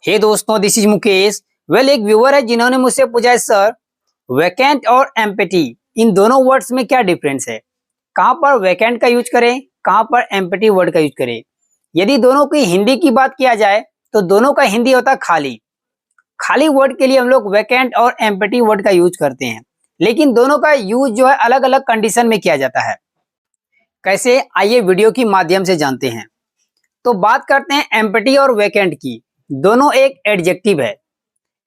हे दोस्तों, this is Mukesh. एक viewer है जिन्होंने मुझसे पूछा है, सर वैकेंट और एम्प्टी इन दोनों वर्ड्स में क्या डिफरेंस है? कहाँ पर वैकेंट का यूज करें, कहाँ पर एम्प्टी वर्ड का यूज करें? यदि दोनों की हिंदी की बात किया जाए तो दोनों का हिंदी होता है खाली। खाली वर्ड के लिए हम लोग वैकेंट और एम्प्टी वर्ड का यूज करते हैं, लेकिन दोनों का यूज जो है अलग अलग कंडीशन में किया जाता है। कैसे, आइए वीडियो के माध्यम से जानते हैं। तो बात करते हैं एम्प्टी और वैकेंट की। दोनों एक एडजेक्टिव है।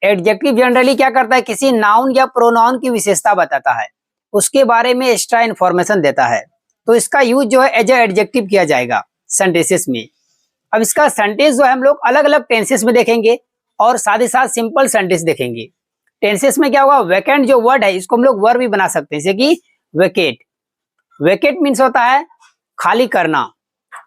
एडजेक्टिव जनरली क्या करता है, किसी नाउन या प्रोनाउन की विशेषता बताता है, उसके बारे में एक्स्ट्रा इन्फॉर्मेशन देता है। तो इसका यूज जो है एज ए एडजेक्टिव किया जाएगा सेंटेंसेस में। अब इसका सेंटेंस जो है हम लोग अलग अलग टेंसेस में देखेंगे और साथ ही साथ सिंपल सेंटेंस देखेंगे। टेंसेस में क्या होगा, वैकेंट जो वर्ड है इसको हम लोग वर्ब भी बना सकते हैं, जैसे कि वेकेट। वेकेट मीन्स होता है खाली करना।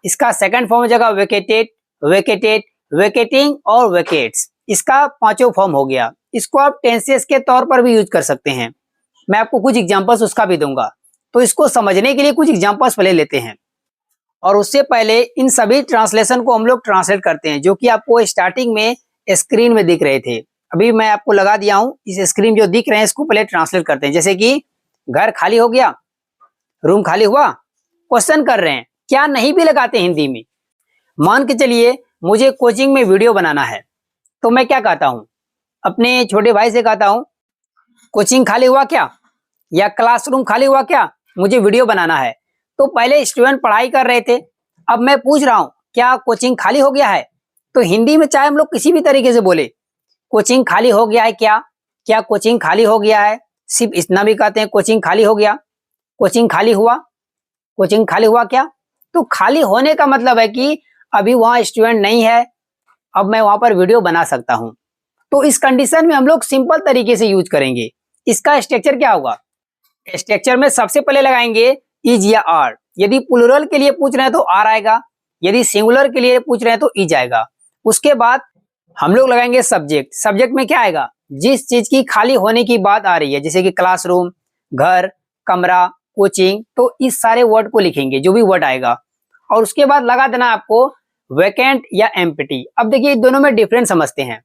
इसका सेकंड फॉर्म हो जाएगा वेकेटेड, वेकेटेड, वेकेटिंग और वेकेट्स। इसका पांचों फॉर्म हो गया। इसको आप टेंसेस के तौर पर भी यूज कर सकते हैं। मैं आपको कुछ एग्जांपल्स उसका भी दूंगा। तो इसको समझने के लिए कुछ एग्जांपल्स पहले लेते हैं, और उससे पहले इन सभी ट्रांसलेशन को हम लोग ट्रांसलेट करते हैं, जो कि आपको स्टार्टिंग में स्क्रीन में दिख रहे थे। अभी मैं आपको लगा दिया हूं, इस स्क्रीन जो दिख रहे हैं इसको पहले ट्रांसलेट करते हैं। जैसे कि घर खाली हो गया, रूम खाली हुआ। क्वेश्चन कर रहे हैं, क्या नहीं भी लगाते हिंदी में। मान के चलिए मुझे कोचिंग में वीडियो बनाना है, तो मैं क्या कहता हूं, अपने छोटे भाई से कहता हूं, कोचिंग खाली हुआ क्या, या क्लासरूम खाली हुआ क्या, मुझे वीडियो बनाना है। तो पहले स्टूडेंट पढ़ाई कर रहे थे, अब मैं पूछ रहा हूं क्या कोचिंग खाली हो गया है। तो हिंदी में चाहे हम लोग किसी भी तरीके से बोले, कोचिंग खाली हो गया है क्या, क्या कोचिंग खाली हो गया है, सिर्फ इतना भी कहते हैं कोचिंग खाली हो गया, कोचिंग खाली हुआ, कोचिंग खाली हुआ क्या। तो खाली होने का मतलब है कि अभी वहां स्टूडेंट नहीं है, अब मैं वहां पर वीडियो बना सकता हूं। तो इस कंडीशन में हम लोग सिंपल तरीके से यूज करेंगे। इसका स्ट्रक्चर क्या होगा, स्ट्रक्चर में सबसे पहले लगाएंगे इज या आर। यदि प्लूरल के लिए पूछ रहे हैं तो आर आएगा, यदि सिंगुलर के लिए पूछ रहे हैं तो इज आएगा। उसके बाद हम लोग लगाएंगे सब्जेक्ट। सब्जेक्ट में क्या आएगा, जिस चीज की खाली होने की बात आ रही है, जैसे कि क्लासरूम, घर, कमरा, कोचिंग। तो इस सारे वर्ड को लिखेंगे जो भी वर्ड आएगा, और उसके बाद लगा देना आपको वैकेंट या एम्प्टी। अब देखिए दोनों में डिफरेंस समझते हैं।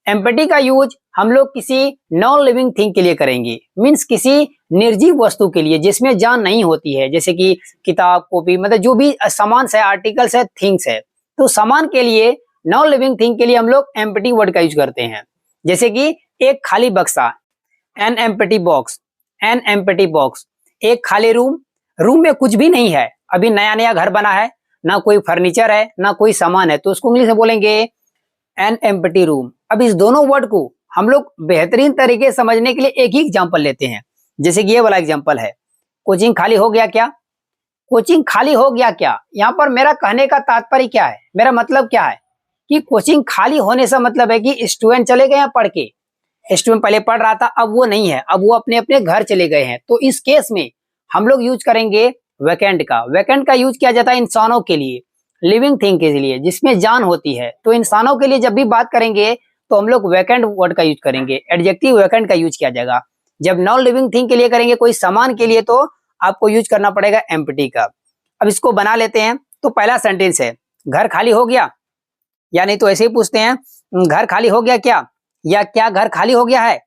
एम्प्टी का यूज हम लोग किसी नॉन लिविंग थिंग के लिए करेंगे, मीन्स किसी निर्जीव वस्तु के लिए जिसमें जान नहीं होती है, जैसे कि किताब, कॉपी, मतलब जो भी सामान है, आर्टिकल्स है, थिंग्स है। तो सामान के लिए, नॉन लिविंग थिंग के लिए हम लोग एम्प्टी वर्ड का यूज करते हैं। जैसे कि एक खाली बक्सा, N empty box, N empty box. एक खाली रूम, रूम में कुछ भी नहीं है, अभी नया नया घर बना है, ना कोई फर्नीचर है, ना कोई सामान है, तो उसको इंग्लिश में बोलेंगे एन एम्प्टी रूम। अब इस दोनों वर्ड को हम लोग बेहतरीन तरीके से समझने के लिए एक ही एग्जांपल लेते हैं। जैसे कि ये वाला एग्जांपल है, कोचिंग खाली हो गया क्या। कोचिंग खाली हो गया क्या, यहाँ पर मेरा कहने का तात्पर्य क्या है, मेरा मतलब क्या है कि कोचिंग खाली होने से मतलब है कि स्टूडेंट चले गए हैं पढ़ के। स्टूडेंट पहले पढ़ रहा था, अब वो नहीं है, अब वो अपने अपने घर चले गए हैं। तो इस केस में हम लोग यूज करेंगे वैकेंट का। वैकेंट का यूज किया जाता है इंसानों के लिए, लिविंग थिंग के लिए, जिसमें जान होती है। तो इंसानों के लिए जब भी बात करेंगे तो हम लोग वैकेंट वर्ड का यूज करेंगे, एडजेक्टिव वैकेंट का यूज किया जाएगा। जब नॉन लिविंग थिंग के लिए करेंगे, कोई सामान के लिए, तो आपको यूज करना पड़ेगा एम्प्टी का। अब इसको बना लेते हैं। तो पहला सेंटेंस है, घर खाली हो गया, या नहीं तो ऐसे ही पूछते हैं, घर खाली हो गया क्या, या क्या घर खाली हो गया है,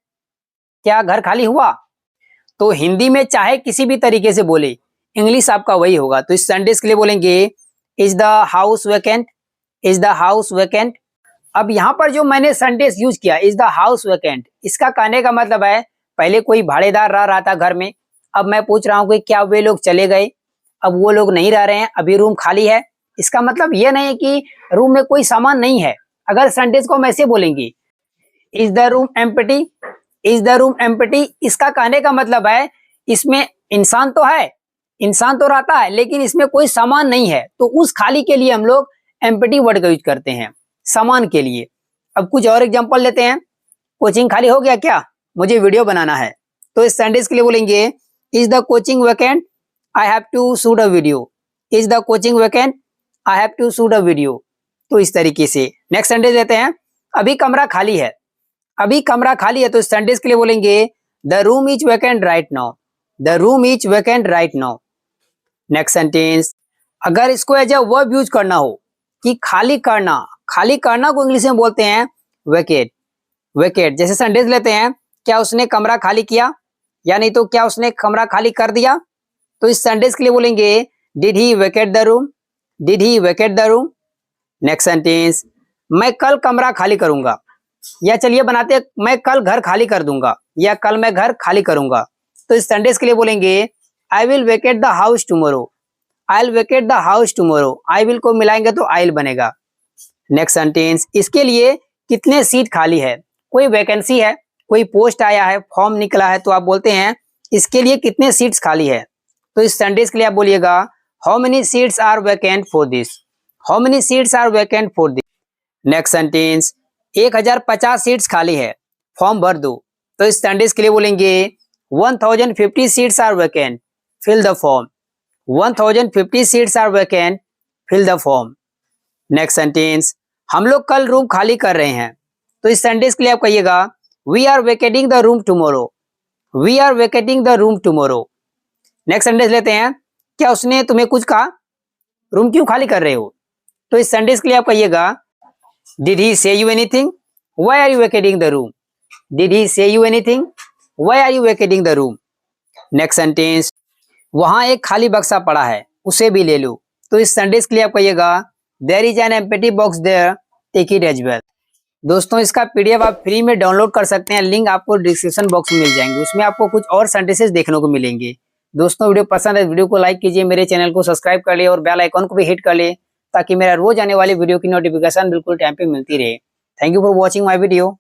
क्या घर खाली हुआ। तो हिंदी में चाहे किसी भी तरीके से बोले, इंग्लिश आपका वही होगा। तो इस सेंटेंस के लिए बोलेंगे is the house vacant, is the house vacant. अब यहाँ पर जो मैंने सेंटेंस यूज किया इज द हाउस वैकेंट, इसका कहने का मतलब है पहले कोई भाड़ेदार रह रहा था घर में, अब मैं पूछ रहा हूँ कि क्या वे लोग चले गए, अब वो लोग नहीं रह रहे हैं, अभी रूम खाली है। इसका मतलब ये नहीं है कि रूम में कोई सामान नहीं है। अगर सेंटेंस को हम ऐसे बोलेंगे, is the room empty, is the room empty, इसका कहने का मतलब है इसमें इंसान तो है, इंसान तो रहता है, लेकिन इसमें कोई सामान नहीं है। तो उस खाली के लिए हम लोग एम्प्टी वर्ड का यूज करते हैं, सामान के लिए। अब कुछ और एग्जांपल लेते हैं। कोचिंग खाली हो गया क्या, मुझे वीडियो बनाना है। तो इस सेंटेंस के लिए बोलेंगे is the coaching vacant, I have to shoot a video, is the coaching vacant, I have to shoot a video. तो इस तरीके से नेक्स्ट सेंटेंस लेते हैं, अभी कमरा खाली है, अभी कमरा खाली है। तो इस सेंटेंस के लिए बोलेंगे the room is vacant right now, the room is vacant right now. Next sentence, अगर इसको एज अ वर्ब यूज करना हो कि खाली करना, खाली करना को इंग्लिश में बोलते हैं वेकेट। वेकेट जैसे सेंटेंस लेते हैं, क्या उसने कमरा खाली किया, या नहीं तो क्या उसने कमरा खाली कर दिया। तो इस सेंटेंस के लिए बोलेंगे did he vacate the room, did he vacate the room. Next sentence, मैं कल कमरा खाली करूंगा, या चलिए बनाते हैं मैं कल घर खाली कर दूंगा, या कल मैं घर खाली करूंगा। तो इस सेंटेंस के लिए बोलेंगे I will vacate the house tomorrow, I will vacate the house tomorrow. I will को मिलाएंगे तो आई बनेगा। नेक्स्ट सेंटेंस, इसके लिए कितने सीट खाली है। कोई वैकेंसी है, कोई पोस्ट आया है, फॉर्म निकला है, तो आप बोलते हैं इसके लिए कितने सीट्स खाली है। तो इस सेंटेंस के लिए आप बोलिएगा how many seats are vacant for this, how many seats are vacant for this. Next sentence, 1050 seats खाली है, फॉर्म भर दो। तो इस सेंटेंस के लिए बोलेंगे 1050 seats are vacant, fill the form, 1050 seats are vacant, fill the form. Next sentence, हम लोग कल रूम खाली कर रहे हैं। तो इस सेंटेंस के लिए आप कहिएगा we are vacating the room tomorrow, we are vacating the room tomorrow. Next sentence लेते हैं, क्या उसने तुम्हें कुछ कहा, रूम क्यों खाली कर रहे हो। तो इस सेंटेंस के लिए आप कहिएगा did he say you anything, why are you vacating the room, did he say you anything, why are you vacating the room. Next sentence, वहां एक खाली बक्सा पड़ा है, उसे भी ले लो। तो इस सेंटेंस के लिए आप कहिएगा there is an empty box there, take it as well. दोस्तों इसका पीडीएफ आप फ्री में डाउनलोड कर सकते हैं, लिंक आपको डिस्क्रिप्शन बॉक्स में मिल जाएंगे, उसमें आपको कुछ और सेंटेंसेस देखने को मिलेंगे। दोस्तों वीडियो पसंद है, वीडियो को लाइक कीजिए, मेरे चैनल को सब्सक्राइब कर लिए और बेल आइकॉन को भी हिट कर लिए, ताकि मेरा रोज आने वाली वीडियो की नोटिफिकेशन बिल्कुल टाइम पे मिलती रहे। Thank you for watching my video.